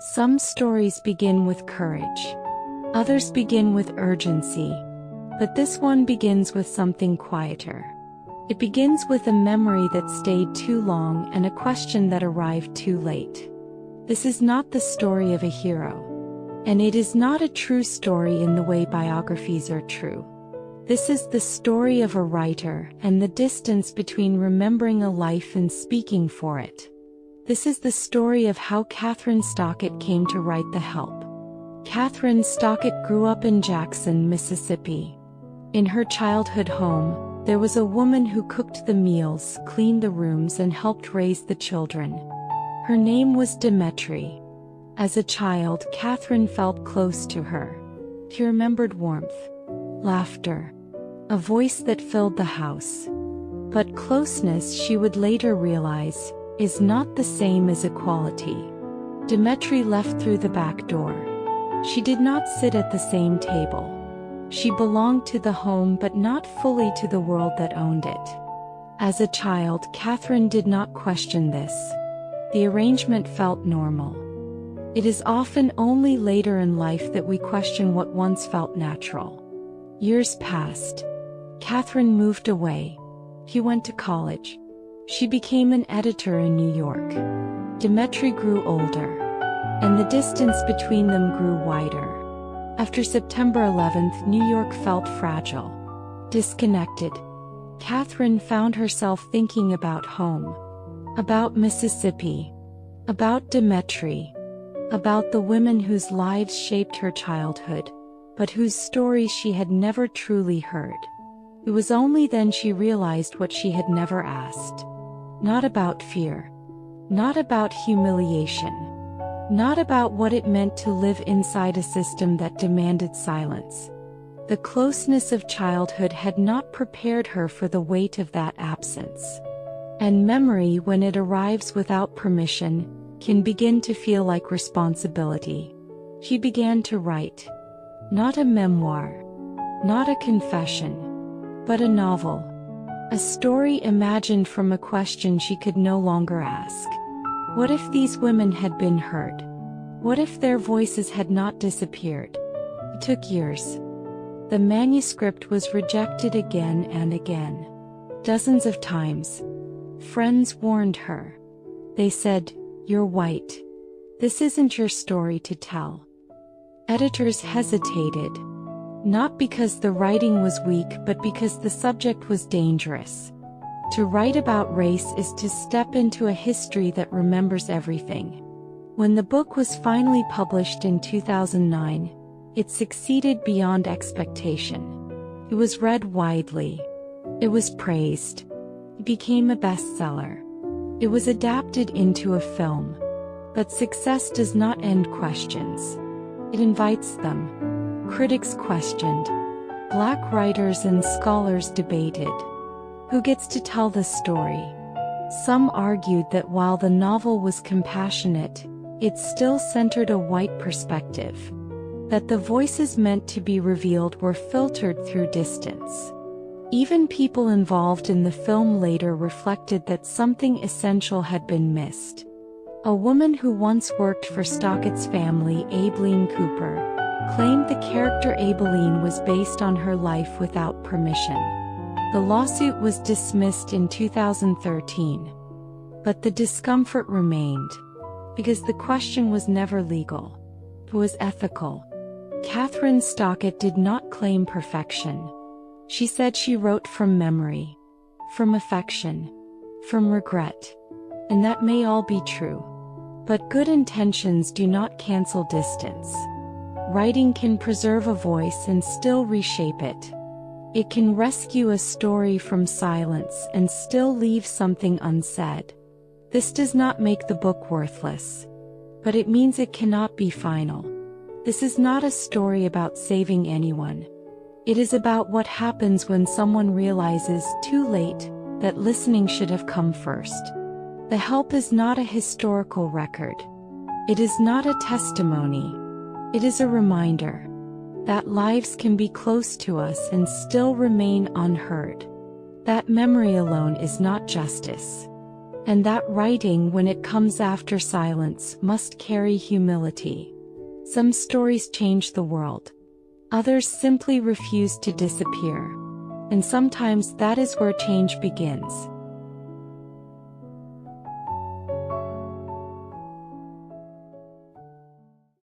Some stories begin with courage. Others begin with urgency. But this one begins with something quieter. It begins with a memory that stayed too long and a question that arrived too late. This is not the story of a hero. And it is not a true story in the way biographies are true. This is the story of a writer and the distance between remembering a life and speaking for it. This is the story of how Catherine Stockett came to write The Help. Catherine Stockett grew up in Jackson, Mississippi. In her childhood home, there was a woman who cooked the meals, cleaned the rooms, and helped raise the children. Her name was Demetri. As a child, Catherine felt close to her. She remembered warmth, laughter, a voice that filled the house. But closeness, she would later realize, is not the same as equality. Demetri left through the back door. She did not sit at the same table. She belonged to the home but not fully to the world that owned it. As a child, Catherine did not question this. The arrangement felt normal. It is often only later in life that we question what once felt natural. Years passed. Catherine moved away. She went to college. She became an editor in New York. Demetri grew older, and the distance between them grew wider. After September 11th, New York felt fragile, disconnected. Catherine found herself thinking about home, about Mississippi, about Demetri, about the women whose lives shaped her childhood, but whose stories she had never truly heard. It was only then she realized what she had never asked. Not about fear. Not about humiliation. Not about what it meant to live inside a system that demanded silence. The closeness of childhood had not prepared her for the weight of that absence. And memory, when it arrives without permission, can begin to feel like responsibility. She began to write. Not a memoir. Not a confession. But a novel. A story imagined from a question she could no longer ask. What if these women had been heard? What if their voices had not disappeared? It took years. The manuscript was rejected again and again. Dozens of times. Friends warned her. They said, "You're white. This isn't your story to tell." Editors hesitated. Not because the writing was weak, but because the subject was dangerous. To write about race is to step into a history that remembers everything. When the book was finally published in 2009, it succeeded beyond expectation. It was read widely. It was praised. It became a bestseller. It was adapted into a film. But success does not end questions. It invites them. Critics questioned. Black writers and scholars debated. Who gets to tell the story? Some argued that while the novel was compassionate, it still centered a white perspective. That the voices meant to be revealed were filtered through distance. Even people involved in the film later reflected that something essential had been missed. A woman who once worked for Stockett's family, Aibileen Cooper, claimed the character Aibileen was based on her life without permission. The lawsuit was dismissed in 2013. But the discomfort remained. Because the question was never legal. It was ethical. Catherine Stockett did not claim perfection. She said she wrote from memory, from affection, from regret. And that may all be true. But good intentions do not cancel distance. Writing can preserve a voice and still reshape it. It can rescue a story from silence and still leave something unsaid. This does not make the book worthless. But it means it cannot be final. This is not a story about saving anyone. It is about what happens when someone realizes, too late, that listening should have come first. The Help is not a historical record. It is not a testimony. It is a reminder that lives can be close to us and still remain unheard. That memory alone is not justice. And that writing, when it comes after silence, must carry humility. Some stories change the world. Others simply refuse to disappear. And sometimes that is where change begins.